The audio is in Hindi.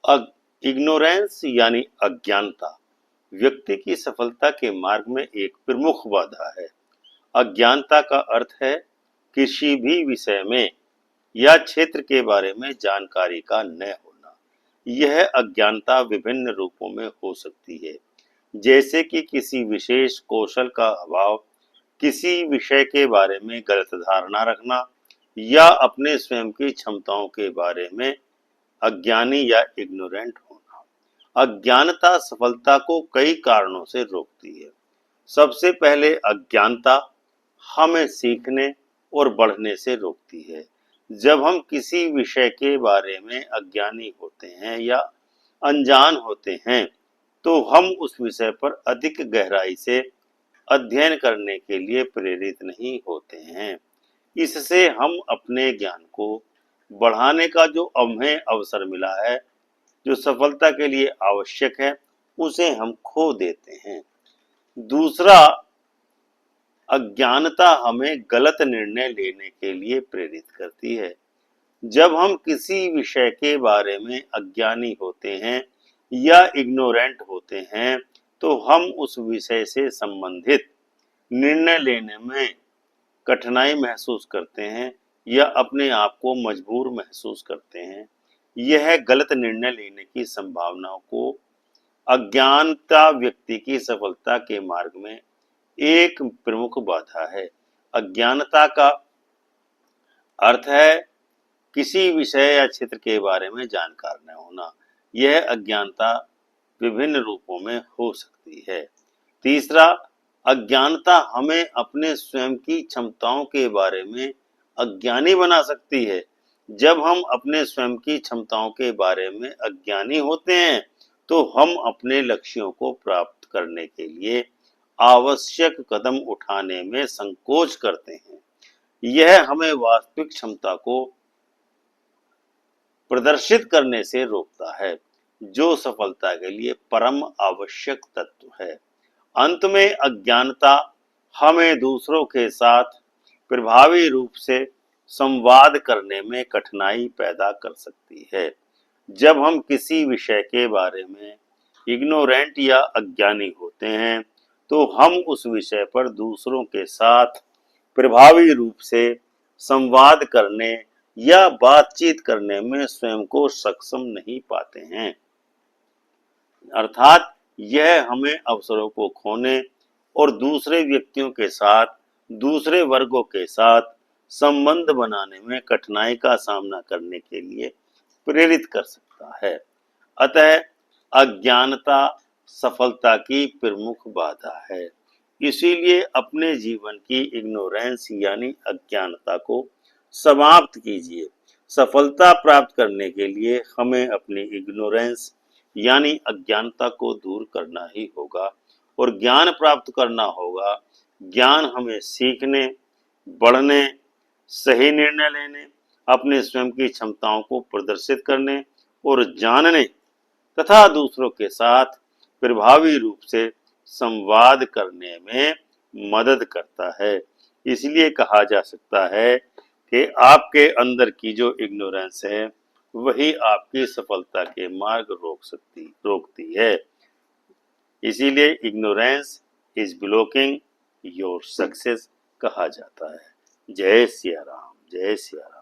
इग्नोरेंस यानी अज्ञानता व्यक्ति की सफलता के मार्ग में एक प्रमुख बाधा है। अज्ञानता का अर्थ है किसी भी विषय में या क्षेत्र के बारे में जानकारी का न होना। यह अज्ञानता विभिन्न रूपों में हो सकती है, जैसे कि किसी विशेष कौशल का अभाव, किसी विषय के बारे में गलत धारणा रखना, या अपने स्वयं की क्षमताओं के बारे में अज्ञानी या इग्नोरेंट होना। अज्ञानता सफलता को कई कारणों से रोकती है। सबसे पहले अज्ञानता हमें सीखने और बढ़ने से रोकती है। जब हम किसी विषय के बारे में अज्ञानी होते हैं या अनजान होते हैं, तो हम उस विषय पर अधिक गहराई से अध्ययन करने के लिए प्रेरित नहीं होते हैं। इससे हम अपने ज्ञान को बढ़ाने का जो हमें अवसर मिला है, जो सफलता के लिए आवश्यक है, उसे हम खो देते हैं। दूसरा, अज्ञानता हमें गलत निर्णय लेने के लिए प्रेरित करती है। जब हम किसी विषय के बारे में अज्ञानी होते हैं या इग्नोरेंट होते हैं, तो हम उस विषय से संबंधित निर्णय लेने में कठिनाई महसूस करते हैं या अपने आप को मजबूर महसूस करते हैं। यह गलत निर्णय लेने की संभावनाओं को अज्ञानता व्यक्ति की सफलता के मार्ग में एक प्रमुख बाधा है। अज्ञानता का अर्थ है किसी विषय या क्षेत्र के बारे में जानकार न होना। यह अज्ञानता विभिन्न रूपों में हो सकती है। तीसरा, अज्ञानता हमें अपने स्वयं की क्षमताओं के बारे में अज्ञानी बना सकती है। जब हम अपने स्वयं की क्षमताओं के बारे में अज्ञानी होते हैं, तो हम अपने लक्ष्यों को प्राप्त करने के लिए आवश्यक कदम उठाने में संकोच करते हैं। यह हमें वास्तविक क्षमता को प्रदर्शित करने से रोकता है, जो सफलता के लिए परम आवश्यक तत्व है। अंत में अज्ञानता हमें दूसरों के साथ प्रभावी रूप से संवाद करने में कठिनाई पैदा कर सकती है। जब हम किसी विषय के बारे में इग्नोरेंट या अज्ञानी होते हैं, तो हम उस विषय पर दूसरों के साथ प्रभावी रूप से संवाद करने या बातचीत करने में स्वयं को सक्षम नहीं पाते हैं। अर्थात यह हमें अवसरों को खोने और दूसरे व्यक्तियों के साथ, दूसरे वर्गों के साथ संबंध बनाने में कठिनाई का सामना करने के लिए प्रेरित कर सकता है। अतः अज्ञानता सफलता की प्रमुख बाधा है। इसीलिए अपने जीवन की इग्नोरेंस यानी अज्ञानता को समाप्त कीजिए। सफलता प्राप्त करने के लिए हमें अपनी इग्नोरेंस यानी अज्ञानता को दूर करना ही होगा और ज्ञान प्राप्त करना होगा। ज्ञान हमें सीखने, बढ़ने, सही निर्णय लेने, अपने स्वयं की क्षमताओं को प्रदर्शित करने और जानने तथा दूसरों के साथ प्रभावी रूप से संवाद करने में मदद करता है। इसलिए कहा जा सकता है कि आपके अंदर की जो इग्नोरेंस है, वही आपकी सफलता के मार्ग रोकती है। इसीलिए ignorance is blocking your success कहा जाता है। जय सिया राम, जय सिया राम।